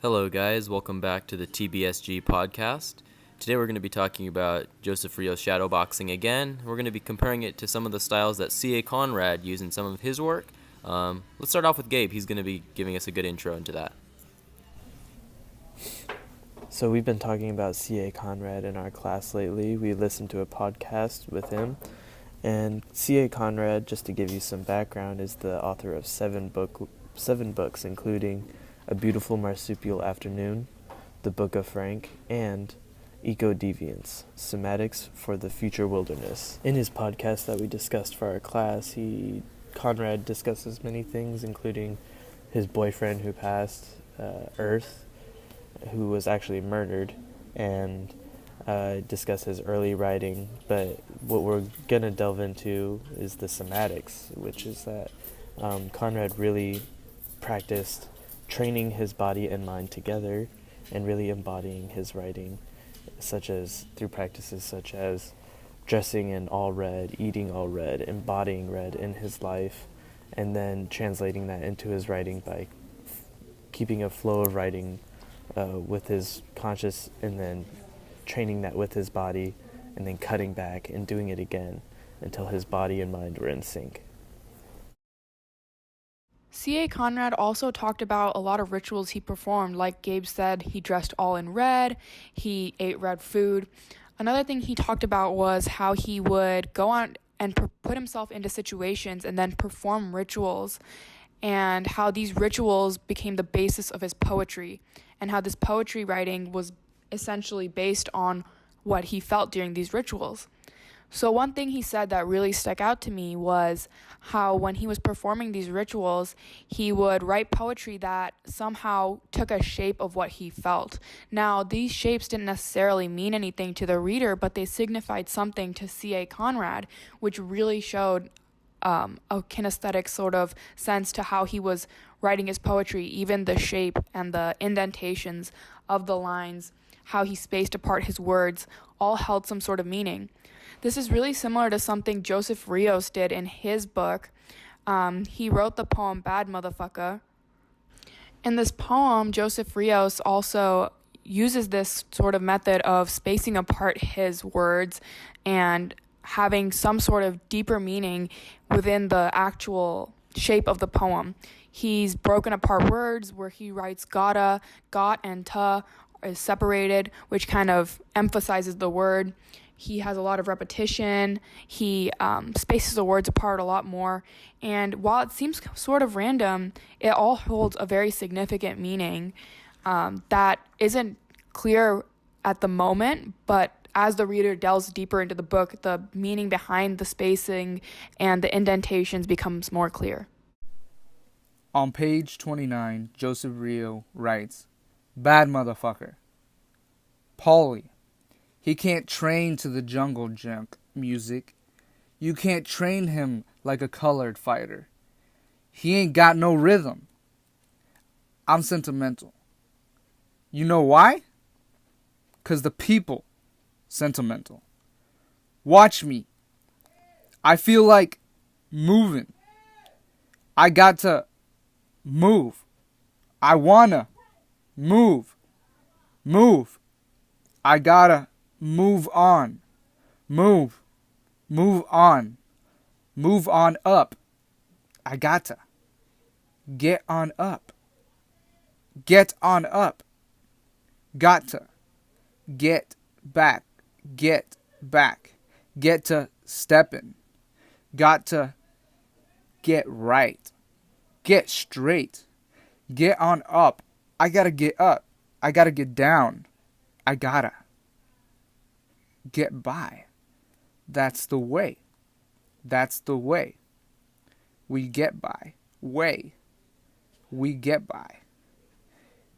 Hello guys, welcome back to the TBSG podcast. Today we're going to be talking about Joseph Rio's shadowboxing again. We're going to be comparing it to some of the styles that C.A. Conrad used in some of his work. Let's start off with Gabe. He's going to be giving us a good intro into that. So we've been talking about C.A. Conrad in our class lately. We listened to a podcast with him. And C.A. Conrad, just to give you some background, is the author of seven books, including A Beautiful Marsupial Afternoon, The Book of Frank, and Eco-Deviance, Semantics for the Future Wilderness. In his podcast that we discussed for our class, Conrad discusses many things, including his boyfriend who passed, Earth, who was actually murdered, and discuss his early writing. But what we're going to delve into is the semantics, which is that Conrad really practiced training his body and mind together and really embodying his writing, through practices such as dressing in all red, eating all red, embodying red in his life, and then translating that into his writing by keeping a flow of writing with his conscious, and then training that with his body, and then cutting back and doing it again until his body and mind were in sync. C.A. Conrad also talked about a lot of rituals he performed. Like Gabe said, he dressed all in red, he ate red food. Another thing he talked about was how he would go out and put himself into situations and then perform rituals, and how these rituals became the basis of his poetry, and how this poetry writing was essentially based on what he felt during these rituals. So one thing he said that really stuck out to me was how when he was performing these rituals, he would write poetry that somehow took a shape of what he felt. Now, these shapes didn't necessarily mean anything to the reader, but they signified something to C.A. Conrad, which really showed a kinesthetic sort of sense to how he was writing his poetry. Even the shape and the indentations of the lines, how he spaced apart his words, all held some sort of meaning. This is really similar to something Joseph Rios did in his book. He wrote the poem Bad Motherfucker. In this poem, Joseph Rios also uses this sort of method of spacing apart his words and having some sort of deeper meaning within the actual shape of the poem. He's broken apart words where he writes gotta, got, and ta is separated, which kind of emphasizes the word. He has a lot of repetition. He spaces the words apart a lot more. And while it seems sort of random, it all holds a very significant meaning that isn't clear at the moment, but as the reader delves deeper into the book, the meaning behind the spacing and the indentations becomes more clear. On page 29, Joseph Rio writes, Bad motherfucker. Paulie. He can't train to the jungle junk music. You can't train him like a colored fighter. He ain't got no rhythm. I'm sentimental. You know why? 'Cause the people sentimental. Watch me. I feel like moving. I got to move. I wanna move. Move. I gotta move on. Move. Move on. Move on up. I gotta. Get on up. Get on up. Got to. Get back. Get back. Get to steppin'. Got to get right. Get straight. Get on up. I gotta get up. I gotta get down. I gotta get by. That's the way. That's the way. We get by. Way. We get by.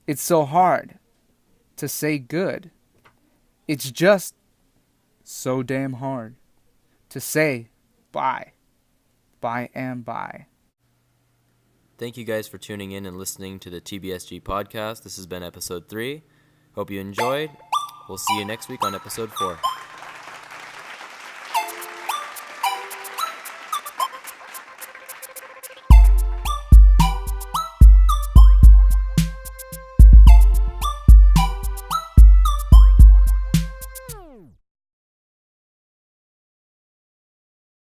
It's so hard to say good. It's just so damn hard to say bye. By and by. Thank you guys for tuning in and listening to the TBSG podcast. This has been episode 3. Hope you enjoyed. We'll see you next week on episode 4.